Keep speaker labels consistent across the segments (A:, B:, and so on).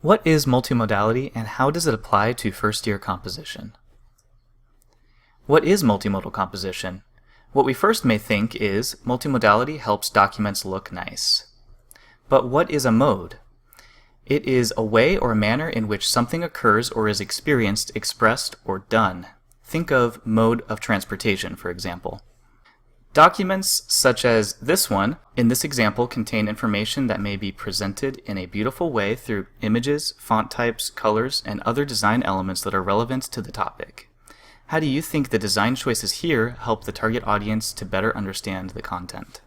A: What is multimodality and how does it apply to first-year composition? What is multimodal composition? What we first may think is multimodality helps documents look nice. But what is a mode? It is a way or a manner in which something occurs or is experienced, expressed, or done. Think of mode of transportation, for example. Documents such as this one, in this example, contain information that may be presented in a beautiful way through images, font types, colors, and other design elements that are relevant to the topic. How do you think the design choices here help the target audience to better understand the content?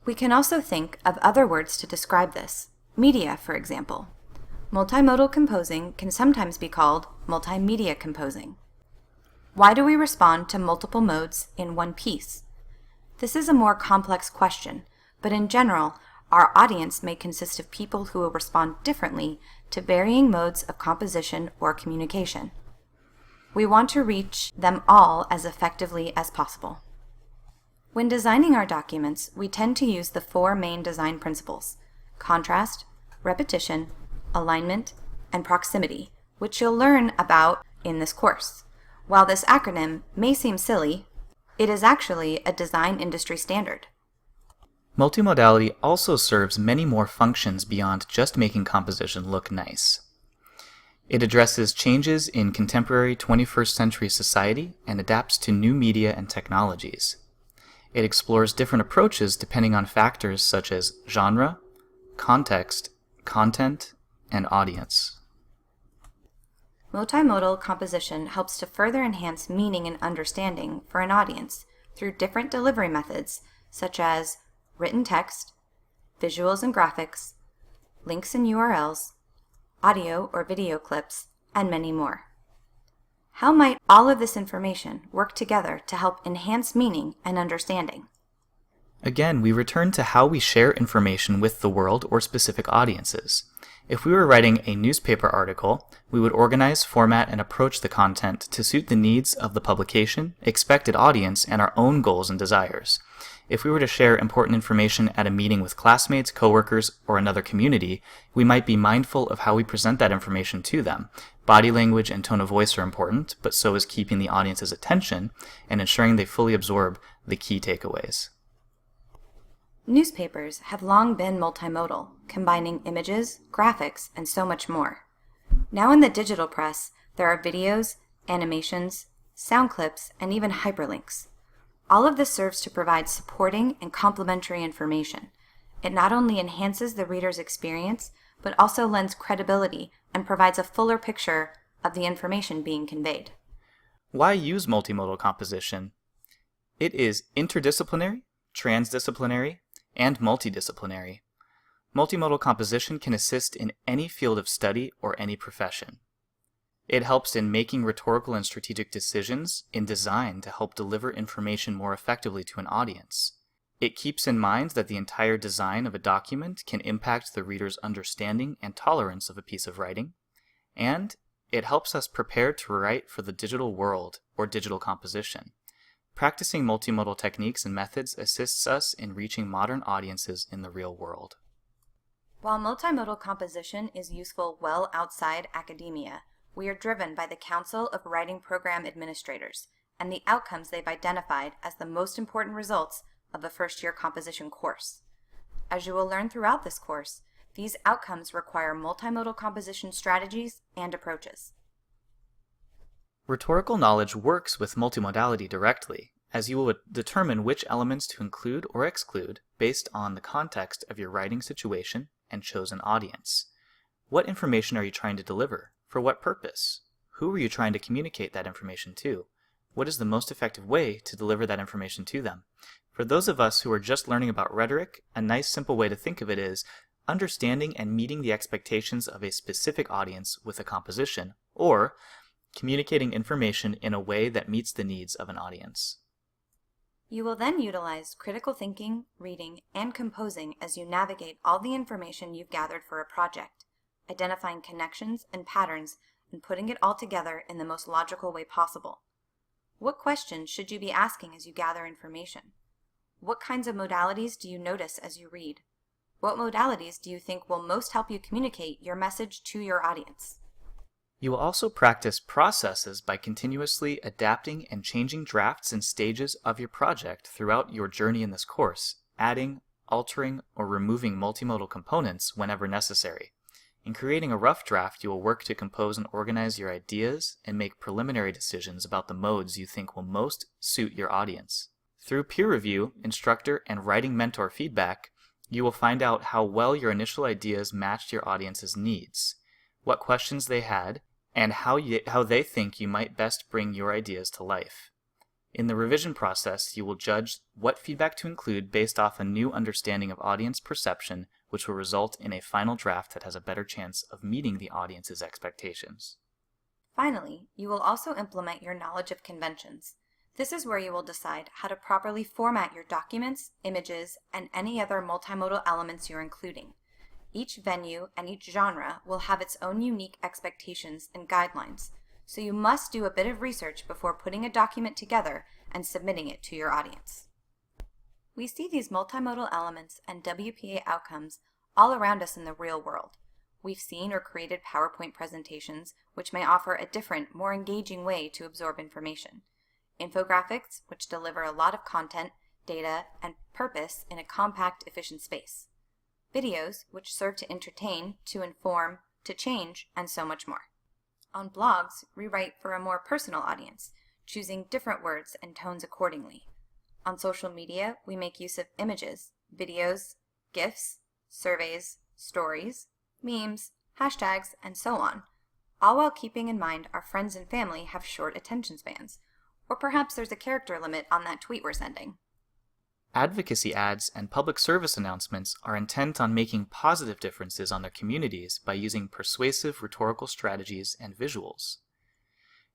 B: We can also think of other words to describe this. Media, for example. Multimodal composing can sometimes be called multimedia composing. Why do we respond to multiple modes in one piece? This is a more complex question, but in general, our audience may consist of people who will respond differently to varying modes of composition or communication. We want to reach them all as effectively as possible. When designing our documents, we tend to use the four main design principles: contrast, repetition, alignment, and proximity, which you'll learn about in this course. While this acronym may seem silly, it is actually a design industry standard.
A: Multimodality also serves many more functions beyond just making composition look nice. It addresses changes in contemporary 21st century society and adapts to new media and technologies. It explores different approaches depending on factors such as genre, context, content, and audience.
B: Multimodal composition helps to further enhance meaning and understanding for an audience through different delivery methods such as written text, visuals and graphics, links and URLs, audio or video clips, and many more. How might all of this information work together to help enhance meaning and understanding?
A: Again, we return to how we share information with the world or specific audiences. If we were writing a newspaper article, we would organize, format, and approach the content to suit the needs of the publication, expected audience, and our own goals and desires. If we were to share important information at a meeting with classmates, coworkers, or another community, we might be mindful of how we present that information to them. Body language and tone of voice are important, but so is keeping the audience's attention and ensuring they fully absorb the key takeaways.
B: Newspapers have long been multimodal, combining images, graphics, and so much more. Now in the digital press, there are videos, animations, sound clips, and even hyperlinks. All of this serves to provide supporting and complementary information. It not only enhances the reader's experience, but also lends credibility and provides a fuller picture of the information being conveyed.
A: Why use multimodal composition? It is interdisciplinary, transdisciplinary, and multidisciplinary. Multimodal composition can assist in any field of study or any profession. It helps in making rhetorical and strategic decisions in design to help deliver information more effectively to an audience. It keeps in mind that the entire design of a document can impact the reader's understanding and tolerance of a piece of writing, and it helps us prepare to write for the digital world or digital composition. Practicing multimodal techniques and methods assists us in reaching modern audiences in the real world.
B: While multimodal composition is useful well outside academia, we are driven by the Council of Writing Program Administrators and the outcomes they've identified as the most important results of a first-year composition course. As you will learn throughout this course, these outcomes require multimodal composition strategies and approaches.
A: Rhetorical knowledge works with multimodality directly, as you will determine which elements to include or exclude based on the context of your writing situation and chosen audience. What information are you trying to deliver? For what purpose? Who are you trying to communicate that information to? What is the most effective way to deliver that information to them? For those of us who are just learning about rhetoric, a nice simple way to think of it is understanding and meeting the expectations of a specific audience with a composition, or communicating information in a way that meets the needs of an audience.
B: You will then utilize critical thinking, reading, and composing as you navigate all the information you've gathered for a project, identifying connections and patterns and putting it all together in the most logical way possible. What questions should you be asking as you gather information? What kinds of modalities do you notice as you read? What modalities do you think will most help you communicate your message to your audience?
A: You will also practice processes by continuously adapting and changing drafts and stages of your project throughout your journey in this course, adding, altering, or removing multimodal components whenever necessary. In creating a rough draft, you will work to compose and organize your ideas and make preliminary decisions about the modes you think will most suit your audience. Through peer review, instructor, and writing mentor feedback, you will find out how well your initial ideas matched your audience's needs, what questions they had, and how they think you might best bring your ideas to life. In the revision process, you will judge what feedback to include based off a new understanding of audience perception, which will result in a final draft that has a better chance of meeting the audience's expectations.
B: Finally, you will also implement your knowledge of conventions. This is where you will decide how to properly format your documents, images, and any other multimodal elements you're including. Each venue and each genre will have its own unique expectations and guidelines, so you must do a bit of research before putting a document together and submitting it to your audience. We see these multimodal elements and WPA outcomes all around us in the real world. We've seen or created PowerPoint presentations which may offer a different, more engaging way to absorb information. Infographics, which deliver a lot of content, data, and purpose in a compact, efficient space. Videos, which serve to entertain, to inform, to change, and so much more. On blogs, we write for a more personal audience, choosing different words and tones accordingly. On social media, we make use of images, videos, GIFs, surveys, stories, memes, hashtags, and so on, all while keeping in mind our friends and family have short attention spans, or perhaps there's a character limit on that tweet we're sending.
A: Advocacy ads and public service announcements are intent on making positive differences on their communities by using persuasive rhetorical strategies and visuals.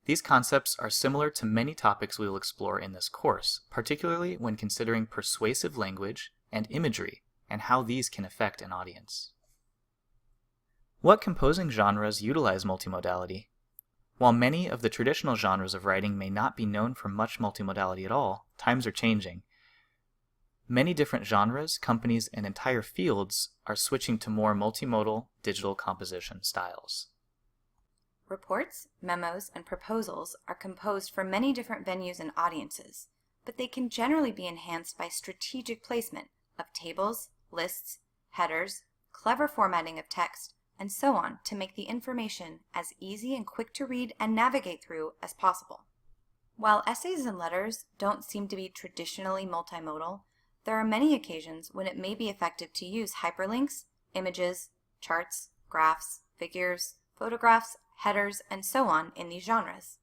A: These concepts are similar to many topics we will explore in this course, particularly when considering persuasive language and imagery and how these can affect an audience. What composing genres utilize multimodality? While many of the traditional genres of writing may not be known for much multimodality at all, times are changing. Many different genres, companies, and entire fields are switching to more multimodal digital composition styles.
B: Reports, memos, and proposals are composed for many different venues and audiences, but they can generally be enhanced by strategic placement of tables, lists, headers, clever formatting of text, and so on to make the information as easy and quick to read and navigate through as possible. While essays and letters don't seem to be traditionally multimodal, there are many occasions when it may be effective to use hyperlinks, images, charts, graphs, figures, photographs, headers, and so on in these genres.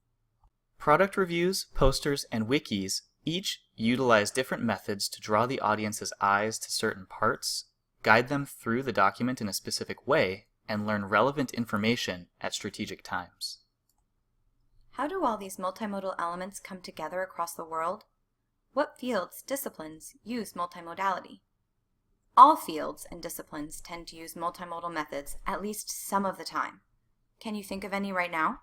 A: Product reviews, posters, and wikis each utilize different methods to draw the audience's eyes to certain parts, guide them through the document in a specific way, and learn relevant information at strategic times.
B: How do all these multimodal elements come together across the world? What fields, disciplines use multimodality? All fields and disciplines tend to use multimodal methods at least some of the time. Can you think of any right now?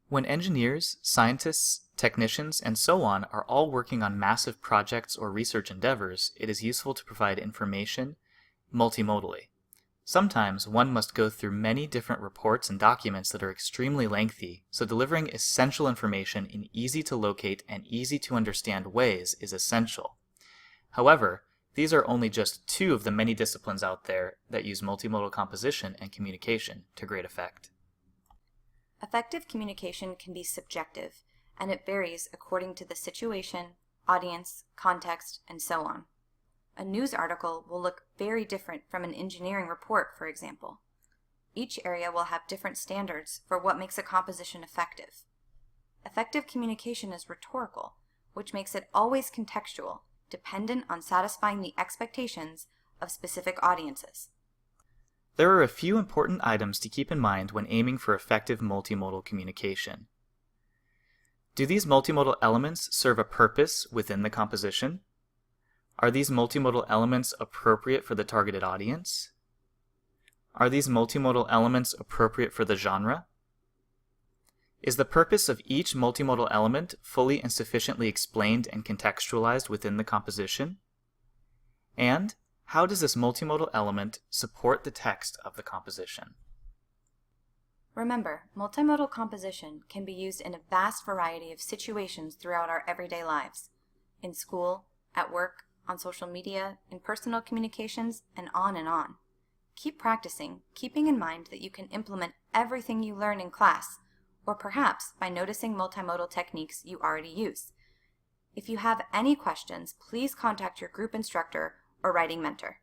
A: When engineers, scientists, technicians, and so on are all working on massive projects or research endeavors, it is useful to provide information multimodally. Sometimes one must go through many different reports and documents that are extremely lengthy, so delivering essential information in easy to locate and easy to understand ways is essential. However, these are only just two of the many disciplines out there that use multimodal composition and communication to great effect.
B: Effective communication can be subjective, and it varies according to the situation, audience, context, and so on. A news article will look very different from an engineering report, for example. Each area will have different standards for what makes a composition effective. Effective communication is rhetorical, which makes it always contextual, dependent on satisfying the expectations of specific audiences.
A: There are a few important items to keep in mind when aiming for effective multimodal communication. Do these multimodal elements serve a purpose within the composition? Are these multimodal elements appropriate for the targeted audience? Are these multimodal elements appropriate for the genre? Is the purpose of each multimodal element fully and sufficiently explained and contextualized within the composition? And How does this multimodal element support the text of the composition?
B: Remember, multimodal composition can be used in a vast variety of situations throughout our everyday lives. In school, at work, on social media, in personal communications, and on and on. Keep practicing, keeping in mind that you can implement everything you learn in class, or perhaps by noticing multimodal techniques you already use. If you have any questions, please contact your group instructor or writing mentor.